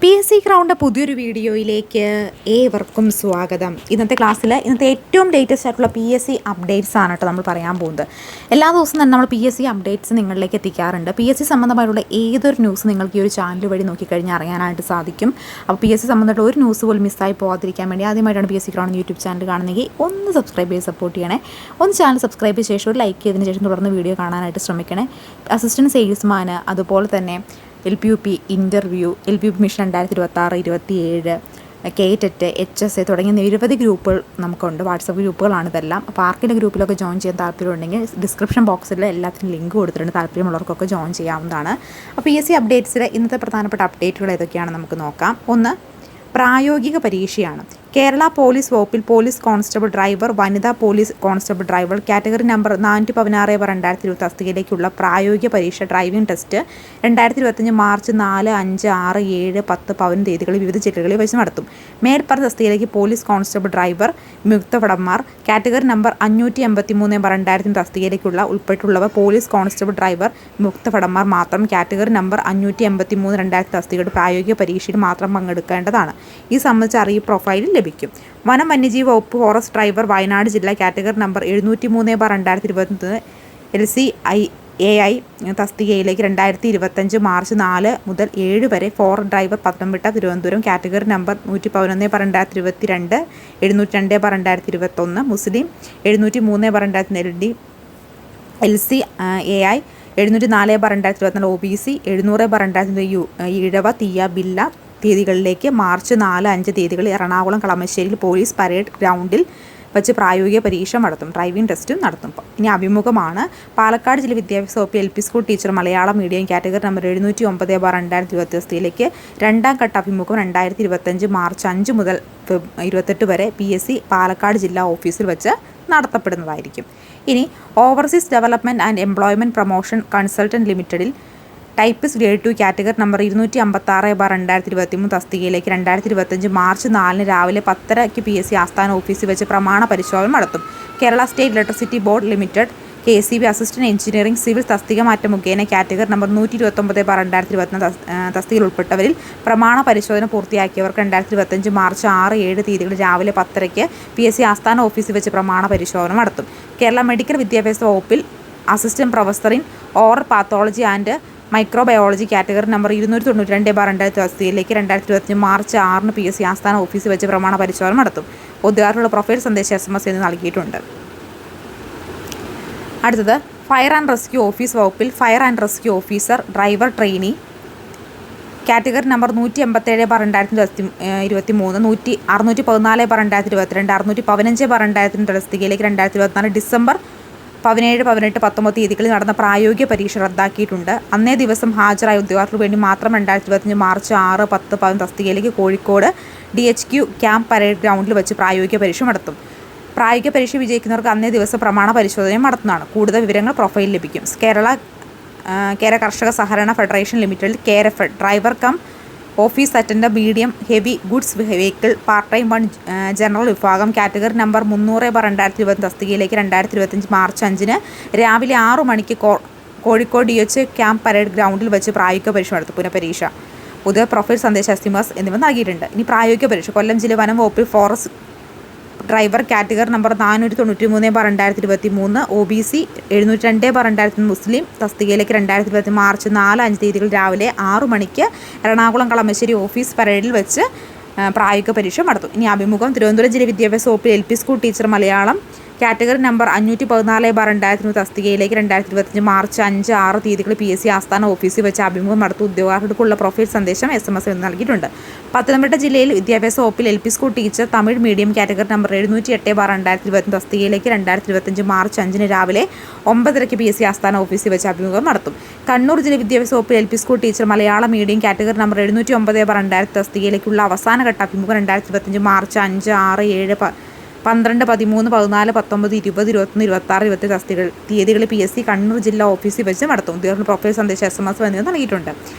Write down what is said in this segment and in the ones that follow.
PSC ground പുതിയൊരു വീഡിയോയിലേക്ക് ഏവർക്കും സ്വാഗതം. ഇന്നത്തെ ക്ലാസ്സിൽ ഏറ്റവും ലേറ്റസ്റ്റ് ആയിട്ടുള്ള PSC അപ്ഡേറ്റ്സ് ആണ് കേട്ടോ നമ്മൾ പറയാൻ പോകുന്നത്. എല്ലാ ദിവസവും തന്നെ നമ്മൾ PSC അപ്ഡേറ്റ്സ് നിങ്ങളിലേക്ക് എത്തിക്കാറുണ്ട്. PSC സംബന്ധമായിട്ടുള്ള ഏതൊരു ന്യൂസ് നിങ്ങൾക്ക് ഈ ഒരു ചാനൽ വഴി നോക്കിക്കഴിഞ്ഞാൽ അറിയാനായിട്ട് സാധിക്കും. അപ്പോൾ PSC സംബന്ധമായിട്ട് ഒരു ന്യൂസ് പോലും മിസ്സായി പോകാതിരിക്കാൻ വേണ്ടി ആദ്യമായിട്ടാണ് PSC ഗ്രൗണ്ട് യൂട്യൂബ് ചാനൽ കാണുന്നെങ്കിൽ ഒന്ന് സബ്സ്ക്രൈബ് ചെയ്ത് സപ്പോർട്ട് ചെയ്യണേ. ഒന്ന് ചാനൽ സബ്സ്ക്രൈബ് ചെയ്ത ശേഷം ഒരു ലൈക്ക് ചെയ്തതിന് ശേഷം തുടർന്ന് വീഡിയോ കാണാനായിട്ട് ശ്രമിക്കണേ. അസിസ്റ്റൻറ്റ് സെയിൽസ്മാൻ, അതുപോലെ തന്നെ LPUP interview, LPUP mission 2026-27, KTET, HSA തുടങ്ങിയ നിരവധി ഗ്രൂപ്പുകൾ നമുക്കുണ്ട്. വാട്സപ്പ് ഗ്രൂപ്പുകളാണ് ഇതെല്ലാം. അപ്പോൾ ആർക്കിൻ്റെ ഗ്രൂപ്പിലൊക്കെ ജോയിൻ ചെയ്യാൻ താല്പര്യമുണ്ടെങ്കിൽ ഡിസ്ക്രിപ്ഷൻ ബോക്സിൽ എല്ലാത്തിനും ലിങ്ക് കൊടുത്തിട്ടുണ്ട്. താല്പര്യമുള്ളവർക്കൊക്കെ ജോയിൻ ചെയ്യാവുന്നതാണ്. അപ്പോൾ PSC അപ്ഡേറ്റ്സിൽ ഇന്നത്തെ പ്രധാനപ്പെട്ട അപ്ഡേറ്റുകൾ ഏതൊക്കെയാണ് നമുക്ക് നോക്കാം. ഒന്ന്, പ്രായോഗിക പരീക്ഷയാണ്. കേരള പോലീസ് വകുപ്പിൽ പോലീസ് കോൺസ്റ്റബിൾ ഡ്രൈവർ, വനിതാ police constable driver category number 416/2020 തസ്തികയിലേക്കുള്ള പ്രായോഗിക പരീക്ഷ ഡ്രൈവിംഗ് ടെസ്റ്റ് 2025 മാർച്ച് 4, 5, 6, 7, 10, 11 തീയതികളിൽ വിവിധ ജില്ലകളിൽ വെച്ച് നടത്തും. മേൽപ്പറഞ്ഞ തസ്തികയിലേക്ക് പോലീസ് കോൺസ്റ്റബിൾ ഡ്രൈവർ, മുക്തഭടന്മാർ കാറ്റഗറി നമ്പർ 583/2020 തസ്തികയിലേക്കുള്ള ഉൾപ്പെട്ടുള്ളവർ പോലീസ് കോൺസ്റ്റബിൾ ഡ്രൈവർ, മുക്തഭടന്മാർ മാത്രം കാറ്റഗറി നമ്പർ 583/2020 തസ്തികയുടെ പ്രായോഗിക പരീക്ഷയിൽ മാത്രം പങ്കെടുക്കേണ്ടതാണ്. ഈ സംബന്ധിച്ച അറിയിപ്പ് പ്രൊഫൈലിൽ ലഭിക്കും. വനം വന്യജീവി വകുപ്പ് ഫോറസ്റ്റ് ഡ്രൈവർ, വയനാട് ജില്ല കാറ്റഗറി നമ്പർ 703/2021 LCAI തസ്തികയിലേക്ക് 2025 മാർച്ച് 4 മുതൽ 7 വരെ forest driver, Pathanamthitta, Thiruvananthapuram category number 111/2022 702/2021 മുസ്ലിം 703/2020 LCAI 704/2024 OBC 700/2020 ഈഴവ, തീയ, ബില്ല തീയതികളിലേക്ക് മാർച്ച് 4, 5 തീയതികളിൽ എറണാകുളം കളമശ്ശേരിയിൽ പോലീസ് പരേഡ് ഗ്രൗണ്ടിൽ വച്ച് പ്രായോഗിക പരീക്ഷ നടത്തും. ഡ്രൈവിംഗ് ടെസ്റ്റും നടത്തും. ഇനി അഭിമുഖമാണ്. പാലക്കാട് ജില്ലാ വിദ്യാഭ്യാസ വകുപ്പ് LP school teacher, Malayalam medium category number 709/2020 തസ്തികയിലേക്ക് രണ്ടാം ഘട്ട അഭിമുഖം 2025 മാർച്ച് 5 മുതൽ 28 വരെ PSC പാലക്കാട് ജില്ലാ ഓഫീസിൽ വെച്ച് നടത്തപ്പെടുന്നതായിരിക്കും. ഇനി overseas development and employment promotion consultant ലിമിറ്റഡിൽ ടൈപ്പിസ്റ്റ് ഗ്രേഡ് 2 കാറ്റഗറി നമ്പർ 256/2023 തസ്തികയിലേക്ക് 2025 മാർച്ച് 4 രാവിലെ 10:30 PSC ആസ്ഥാന ഓഫീസിൽ വെച്ച് പ്രമാണ പരിശോധന നടത്തും. Kerala state electricity board limited KCB assistant engineering civil തസ്തിക മാറ്റം മുഖേന കാറ്റഗറി നമ്പർ 129/2024 തസ്തികയിൽ ഉൾപ്പെട്ടവരിൽ പ്രമാണ പരിശോധന പൂർത്തിയാക്കിയവർക്ക് 2025 മാർച്ച് 6, 7 തീയതികളിൽ രാവിലെ 10:30 PSC ആസ്ഥാന ഓഫീസിൽ വെച്ച് പ്രമാണ പരിശോധന നടത്തും. കേരള മെഡിക്കൽ വിദ്യാഭ്യാസ വകുപ്പിൽ assistant professor in oral pathology and microbiology category number 292/2020 തസ്തികയിലേക്ക് 2025 മാർച്ച് 6 PSC ആസ്ഥാന ഓഫീസിൽ വെച്ച് പ്രമാണ പരിശോധന നടത്തും. ഉദ്യോഗാർത്ഥികളുടെ പ്രൊഫൈൽ സന്ദേശം SMS എന്ന് നൽകിയിട്ടുണ്ട്. അടുത്തത്, ഫയർ ആൻഡ് റെസ്ക്യൂ ഓഫീസ് വകുപ്പിൽ fire and rescue officer, driver trainee category number 187/2023 614/2022 615/2020 തസ്തികയിലേക്ക് 2024 ഡിസംബർ 17, 18, 19 തീയതികളിൽ നടന്ന പ്രായോഗിക പരീക്ഷ റദ്ദാക്കിയിട്ടുണ്ട്. അന്നേ ദിവസം ഹാജരായ ഉദ്യോഗാർത്ഥികൾക്ക് വേണ്ടി മാത്രം 2025 മാർച്ച് 6, 10, 11 തസ്തികയിലേക്ക് കോഴിക്കോട് DHQ ക്യാമ്പ് പരേഡ് ഗ്രൗണ്ടിൽ വെച്ച് പ്രായോഗിക പരീക്ഷ നടത്തും. പ്രായോഗിക പരീക്ഷ വിജയിക്കുന്നവർക്ക് അന്നേ ദിവസം പ്രമാണ പരിശോധനയും നടത്തുന്നതാണ്. കൂടുതൽ വിവരങ്ങൾ പ്രൊഫൈൽ ലഭിക്കും. കേര കർഷക സഹകരണ ഫെഡറേഷൻ ലിമിറ്റഡിൽ KRF driver cum office attender medium heavy goods vehicle part time 1 general വിഭാഗം കാറ്റഗറി നമ്പർ 300/2020 തസ്തികയിലേക്ക് 2025 മാർച്ച് 5 രാവിലെ 6 മണിക്ക് കോഴിക്കോട് DH ക്യാമ്പ് പരേഡ് ഗ്രൗണ്ടിൽ വെച്ച് പ്രായോഗിക പരീക്ഷ നടത്തും. പുനഃപരീക്ഷ. പുതിയ പ്രൊഫൈൽ സന്ദേശ SMS എന്നിവ നൽകിയിട്ടുണ്ട്. ഇനി പ്രായോഗിക പരീക്ഷ. കൊല്ലം ജില്ല വനം വകുപ്പിൽ forest driver category number 493/2023 OBC 702/2020 മുസ്ലിം തസ്തികയിലേക്ക് 2020 മാർച്ച് 4, 5 തീയതികളിൽ രാവിലെ 6 മണിക്ക് എറണാകുളം കളമശ്ശേരി ഓഫീസ് പരേഡിൽ വെച്ച് പ്രായോഗിക പരീക്ഷ നടത്തും. ഇനി അഭിമുഖം. തിരുവനന്തപുരം ജില്ലാ വിദ്യാഭ്യാസ വകുപ്പിൽ LP school teacher, Malayalam category number 514/2020 തസ്തികയിലേക്ക് 2025 മാർച്ച് 5, 6 തീയതികളിൽ PSC ആസ്ഥാന ഓഫീസിൽ വെച്ച് അഭിമുഖം നടത്തും. ഉദ്യോഗാർത്ഥികൾക്കുള്ള പ്രൊഫൈൽ സന്ദേശം SMS എന്ന് നൽകിയിട്ടുണ്ട്. പത്തനംതിട്ട ജില്ലയിൽ വിദ്യാഭ്യാസ വകുപ്പിൽ LP school teacher, Tamil medium category number 708/2020 തസ്തികയിലേക്ക് 2025 മാർച്ച് 5 രാവിലെ 9:30 PSC ആസ്ഥാന ഓഫീസിൽ വെച്ച് അഭിമുഖം നടത്തും. കണ്ണൂർ ജില്ലാ വിദ്യാഭ്യാസ വകുപ്പിൽ LP school teacher, Malayalam medium category number 709/2020 തസ്തികയിലേക്കുള്ള അവസാനഘട്ട അഭിമുഖം 2025 മാർച്ച് 5, 6, 7, 12, 13, 14, 19, 20, 21, 26, 27 തസ്തികൾ തീയതികളിൽ PSC കണ്ണൂർ ജില്ലാ ഓഫീസിൽ വെച്ച് നടത്തും. ഉദ്യോഗാർത്ഥി പ്രൊഫൈൽ സന്ദേശം SMS എന്നിവ നൽകിയിട്ടുണ്ട്.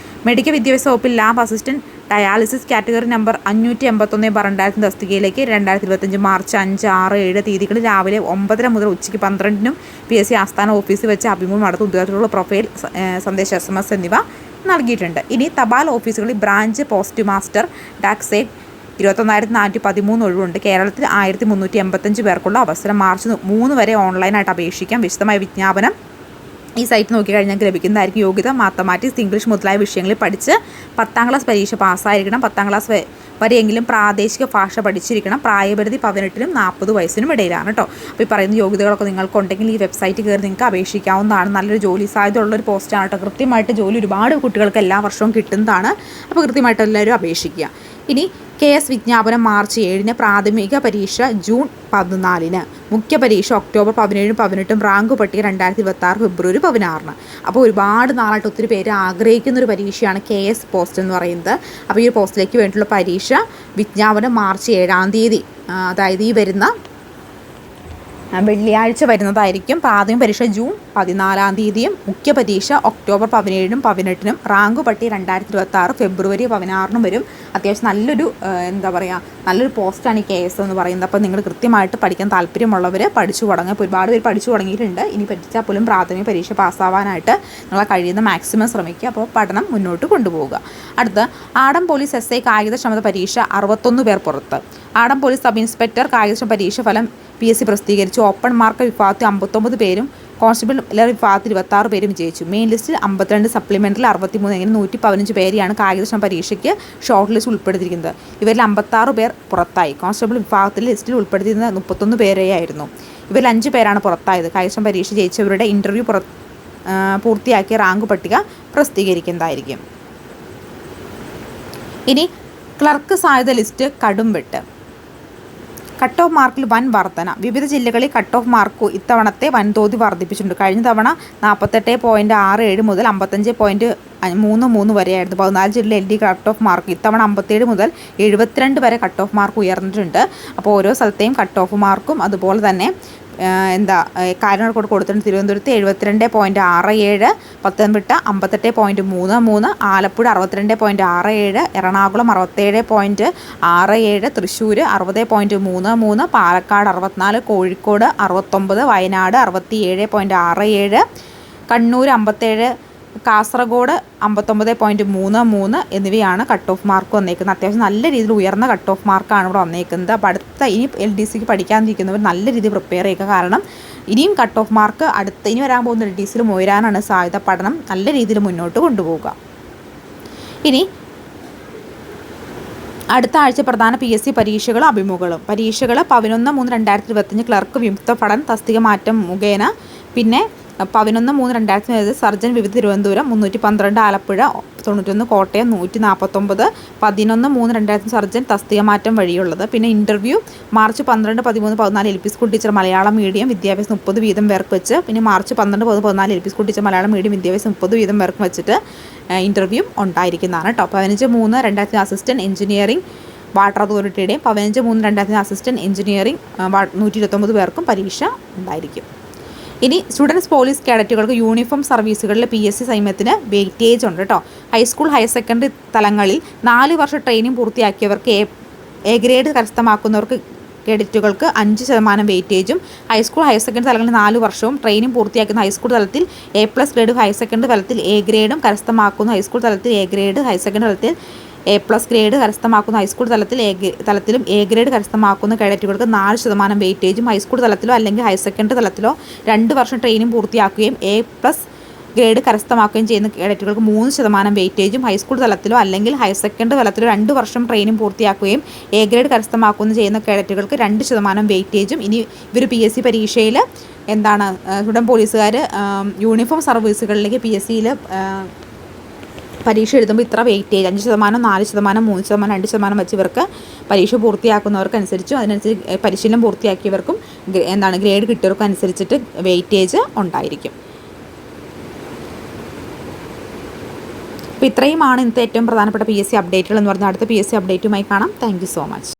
മെഡിക്കൽ വിദ്യാഭ്യാസ വകുപ്പിൽ lab assistant dialysis category number 581/2020 തസ്തികയിലേക്ക് 2025 മാർച്ച് 5, 6, 7 തീയതികളിൽ രാവിലെ 9:30 മുതൽ ഉച്ചയ്ക്ക് 12-നും PSC ആസ്ഥാന ഓഫീസിൽ വെച്ച് അഭിമുഖം നടത്തും. ഉദ്യോഗാർത്ഥികളുടെ പ്രൊഫൈൽ സന്ദേശ SMS എന്നിവ നൽകിയിട്ടുണ്ട്. ഇനി തപാൽ ഓഫീസുകളിൽ ബ്രാഞ്ച് പോസ്റ്റ് മാസ്റ്റർ ഡാക്സേറ്റ് 21,413 ഒഴിവുണ്ട്. കേരളത്തിൽ 1,385 പേർക്കുള്ള അവസരം. മാർച്ച് 3 വരെ ഓൺലൈനായിട്ട് അപേക്ഷിക്കാം. വിശദമായ വിജ്ഞാപനം ഈ സൈറ്റ് നോക്കിക്കഴിഞ്ഞാൽ ലഭിക്കുന്നതായിരിക്കും. യോഗ്യത മാത്തമാറ്റിക്സ്, ഇംഗ്ലീഷ് മുതലായ വിഷയങ്ങളിൽ പഠിച്ച് 10ാം ക്ലാസ് പരീക്ഷ പാസ്സായിരിക്കണം. 10ാം ക്ലാസ് വരെയെങ്കിലും പ്രാദേശിക ഭാഷ പഠിച്ചിരിക്കണം. പ്രായപരിധി 18നും 40 വയസ്സിനും ഇടയിലാണ് കേട്ടോ. അപ്പോൾ ഈ പറയുന്ന യോഗ്യതകളൊക്കെ നിങ്ങൾക്കുണ്ടെങ്കിൽ ഈ വെബ്സൈറ്റ് കയറി നിങ്ങൾക്ക് അപേക്ഷിക്കാവുന്നതാണ്. നല്ലൊരു ജോലി സാധ്യത ഉള്ളൊരു പോസ്റ്റാണ് കേട്ടോ. കൃത്യമായിട്ട് ജോലി ഒരുപാട് കുട്ടികൾക്ക് എല്ലാ വർഷവും കിട്ടുന്നതാണ്. അപ്പോൾ കൃത്യമായിട്ട് എല്ലാവരും അപേക്ഷിക്കുക. ഇനി KS വിജ്ഞാപനം മാർച്ച് 7-ന്, പ്രാഥമിക പരീക്ഷ ജൂൺ 14-ന്, മുഖ്യ പരീക്ഷ ഒക്ടോബർ 17-നും 18-നും, റാങ്ക് പട്ടിക 2026 ഫെബ്രുവരി 16-ന്. അപ്പോൾ ഒരുപാട് നാളായിട്ട് ഒത്തിരി പേര് ആഗ്രഹിക്കുന്നൊരു പരീക്ഷയാണ് KS പോസ്റ്റ് എന്ന് പറയുന്നത്. അപ്പോൾ ഈ പോസ്റ്റിലേക്ക് വേണ്ടിയിട്ടുള്ള പരീക്ഷ വിജ്ഞാപനം മാർച്ച് 7-ാം തീയതി, അതായത് ഈ വരുന്ന വെള്ളിയാഴ്ച വരുന്നതായിരിക്കും. പ്രാഥമിക പരീക്ഷ ജൂൺ 14-ാം തീയതിയും മുഖ്യ പരീക്ഷ ഒക്ടോബർ 17-നും 18-നും, റാങ്ക് പട്ടിക 2026 ഫെബ്രുവരി 16-നും വരും. അത്യാവശ്യം നല്ലൊരു നല്ലൊരു പോസ്റ്റാണ് ഈ KS എന്ന് പറയുന്നത്. അപ്പോൾ നിങ്ങൾ കൃത്യമായിട്ട് പഠിക്കാൻ താല്പര്യമുള്ളവർ പഠിച്ചു തുടങ്ങുക. ഇപ്പോൾ ഒരുപാട് പേര് പഠിച്ചു തുടങ്ങിയിട്ടുണ്ട്. ഇനി പഠിച്ചാൽ പോലും പ്രാഥമിക പരീക്ഷ പാസ്സാവാനായിട്ട് നിങ്ങളെ കഴിയുന്ന മാക്സിമം ശ്രമിക്കുക. അപ്പോൾ പഠനം മുന്നോട്ട് കൊണ്ടുപോവുക. അടുത്ത് ആടം പോലീസ് SI കായികക്ഷമത പരീക്ഷ 61 പേർ പുറത്ത്. ആടം പോലീസ് സബ് ഇൻസ്പെക്ടർ കായികക്ഷമ പരീക്ഷ ഫലം PSC പ്രസിദ്ധീകരിച്ചു. ഓപ്പൺ മാർക്ക് വിഭാഗത്തിൽ 59 പേരും കോൺസ്റ്റബിൾ വിഭാഗത്തിൽ 26 പേരും വിജയിച്ചു. മെയിൻ ലിസ്റ്റിൽ 52, സപ്ലിമെൻ്ററിൽ 63, അങ്ങനെ 115 പേരെയാണ് കായികക്ഷമ പരീക്ഷയ്ക്ക് ഷോർട്ട് ലിസ്റ്റ് ഉൾപ്പെടുത്തിയിരിക്കുന്നത്. ഇവരിൽ 56 പേർ പുറത്തായി. കോൺസ്റ്റബിൾ വിഭാഗത്തിൽ ലിസ്റ്റിൽ ഉൾപ്പെടുത്തിയിരുന്നത് 31 പേരെയായിരുന്നു. ഇവരിൽ 5 പേരാണ് പുറത്തായത്. കായികക്ഷമ പരീക്ഷ ജയിച്ചവരുടെ ഇൻ്റർവ്യൂ പൂർത്തിയാക്കിയ റാങ്ക് പട്ടിക പ്രസിദ്ധീകരിക്കുന്നതായിരിക്കും. ഇനി ക്ലർക്ക് സാധ്യത ലിസ്റ്റ് കടുംവെട്ട്. കട്ട് ഓഫ് മാർക്കിൽ വൻ വർധന. വിവിധ ജില്ലകളിൽ കട്ട് ഓഫ് മാർക്ക് ഇത്തവണത്തെ വൻതോതിൽ വർദ്ധിപ്പിച്ചിട്ടുണ്ട്. കഴിഞ്ഞ തവണ 48.67 മുതൽ 55.33 വരെയായിരുന്നു. 14 ജില്ലയിൽ LD കട്ട് ഓഫ് മാർക്ക്. ഇത്തവണ 57 മുതൽ 72 വരെ കട്ട് ഓഫ് മാർക്ക് ഉയർന്നിട്ടുണ്ട്. അപ്പോൾ ഓരോ സ്ഥലത്തെയും കട്ട് ഓഫ് മാർക്കും അതുപോലെ തന്നെ കാര്യങ്ങൾ കൊടുത്തിട്ടുണ്ട്. തിരുവനന്തപുരത്ത് 72.67, പത്തനംതിട്ട 58.33, ആലപ്പുഴ 62.67, എറണാകുളം 67.67, തൃശ്ശൂർ 60.33, പാലക്കാട് 64, കോഴിക്കോട് 69, വയനാട് 67.67, കണ്ണൂർ 57, കാസർഗോഡ് 59.33 എന്നിവയാണ് കട്ട് ഓഫ് മാർക്ക് വന്നേക്കുന്നത്. അത്യാവശ്യം നല്ല രീതിയിൽ ഉയർന്ന കട്ട് ഓഫ് മാർക്കാണ് ഇവിടെ വന്നേക്കുന്നത്. അപ്പോൾ അടുത്ത ഇനി LDCക്ക് പഠിക്കാനിരിക്കുന്നവർ നല്ല രീതിയിൽ പ്രിപ്പയർ ചെയ്യുക. കാരണം ഇനിയും കട്ട് ഓഫ് മാർക്ക് ഇനി വരാൻ പോകുന്ന LDCയിലും ഉയരാനാണ് സാധ്യത. പഠനം നല്ല രീതിയിൽ മുന്നോട്ട് കൊണ്ടുപോവുക. ഇനി അടുത്ത ആഴ്ച പ്രധാന PSC പരീക്ഷകളും അഭിമുഖങ്ങളും. പരീക്ഷകൾ 11/3/2025 ക്ലർക്ക് വിമുക്ത പഠൻ തസ്തിക മാറ്റം മുഖേന. പിന്നെ 11/3/2025 സർജൻ വിവിധ തിരുവനന്തപുരം 312, ആലപ്പുഴ 91, കോട്ടയം 149, 11/3/2025 സർജൻ തസ്തിക മാറ്റം വഴിയുള്ളത്. പിന്നെ interview March 12, 13, 14 LP school teacher Malayalam medium വിദ്യാഭ്യാസം 30 വീതം പേർക്ക് വെച്ച്. പിന്നെ March 12, 14 LP school teacher Malayalam medium വിദ്യാഭ്യാസം 30 വീതം പേർക്ക് വെച്ചിട്ട് ഇൻ്റർവ്യൂ ഉണ്ടായിരിക്കുന്നതാണ് കേട്ടോ. 15/3/2025 അസിസ്റ്റൻറ്റ് എഞ്ചിനീയറിംഗ് വാട്ടർ അതോറിറ്റിയുടെയും 15/3/2025 അസിസ്റ്റൻറ്റ് എഞ്ചിനീയറിംഗ് 129 പേർക്കും പരീക്ഷ ഉണ്ടായിരിക്കും. ഇനി സ്റ്റുഡൻസ് പോലീസ് കേഡറ്റുകൾക്ക് യൂണിഫോം സർവീസുകളിലെ PSC സൈന്യത്തിന് വെയിറ്റേജ് ഉണ്ട് കേട്ടോ. ഹൈസ്കൂൾ ഹയർ സെക്കൻഡറി തലങ്ങളിൽ 4 വർഷ ട്രെയിനിങ് പൂർത്തിയാക്കിയവർക്ക് A grade കരസ്ഥമാക്കുന്നവർക്ക് കേഡറ്റുകൾക്ക് 5% വെയിറ്റേജും, high school higher secondary തലങ്ങളിൽ 4 വർഷവും ട്രെയിനിങ് പൂർത്തിയാക്കുന്ന ഹൈസ്കൂൾ തലത്തിൽ A+ ഗ്രേഡ്, ഹയർ സെക്കൻഡറി തലത്തിൽ A ഗ്രേഡും കരസ്ഥമാക്കുന്ന ഹൈസ്കൂൾ തലത്തിൽ A ഗ്രേഡ്, ഹയർ സെക്കൻഡറി തലത്തിൽ A+ ഗ്രേഡ് കരസ്ഥമാക്കുന്ന ഹൈസ്കൂൾ തലത്തിലും A ഗ്രേഡ് കരസ്ഥമാക്കുന്ന കേഡറ്റുകൾക്ക് 4% വെയിറ്റേജും, ഹൈസ്കൂൾ തലത്തിലോ അല്ലെങ്കിൽ ഹയർ സെക്കൻഡറി തലത്തിലോ 2 വർഷം ട്രെയിനിങ് പൂർത്തിയാക്കുകയും A+ ഗ്രേഡ് കരസ്ഥമാക്കുകയും ചെയ്യുന്ന കേഡറ്റുകൾക്ക് 3% വെയിറ്റേജും, ഹൈസ്കൂൾ തലത്തിലോ അല്ലെങ്കിൽ ഹയർ സെക്കൻഡറി തലത്തിലോ 2 വർഷം ട്രെയിനിങ് പൂർത്തിയാക്കുകയും A ഗ്രേഡ് കരസ്ഥമാക്കുകയും ചെയ്യുന്ന കേഡറ്റുകൾക്ക് 2% വെയിറ്റേജും. ഇനി ഇവർ PSC പരീക്ഷയിൽ സ്റ്റുഡൻറ് പോലീസുകാർ യൂണിഫോം സർവീസുകളിലേക്ക് PSCയിൽ പരീക്ഷ എഴുതുമ്പോൾ ഇത്ര വെയിറ്റേജ് 5%, 4%, 3%, 2% വെച്ച് ഇവർക്ക് പരീക്ഷ പൂർത്തിയാക്കുന്നവർക്കനുസരിച്ചും അതിനനുസരിച്ച് പരിശീലനം പൂർത്തിയാക്കിയവർക്കും ഗ്രേഡ് കിട്ടിയവർക്കും അനുസരിച്ചിട്ട് വെയിറ്റേജ് ഉണ്ടായിരിക്കും. അപ്പോൾ ഇത്രയുമാണ് ഇന്നത്തെ ഏറ്റവും പ്രധാനപ്പെട്ട PSC അപ്ഡേറ്റുകൾ എന്ന് പറഞ്ഞാൽ അടുത്ത PSC അപ്ഡേറ്റുമായി കാണാം. Thank you so much.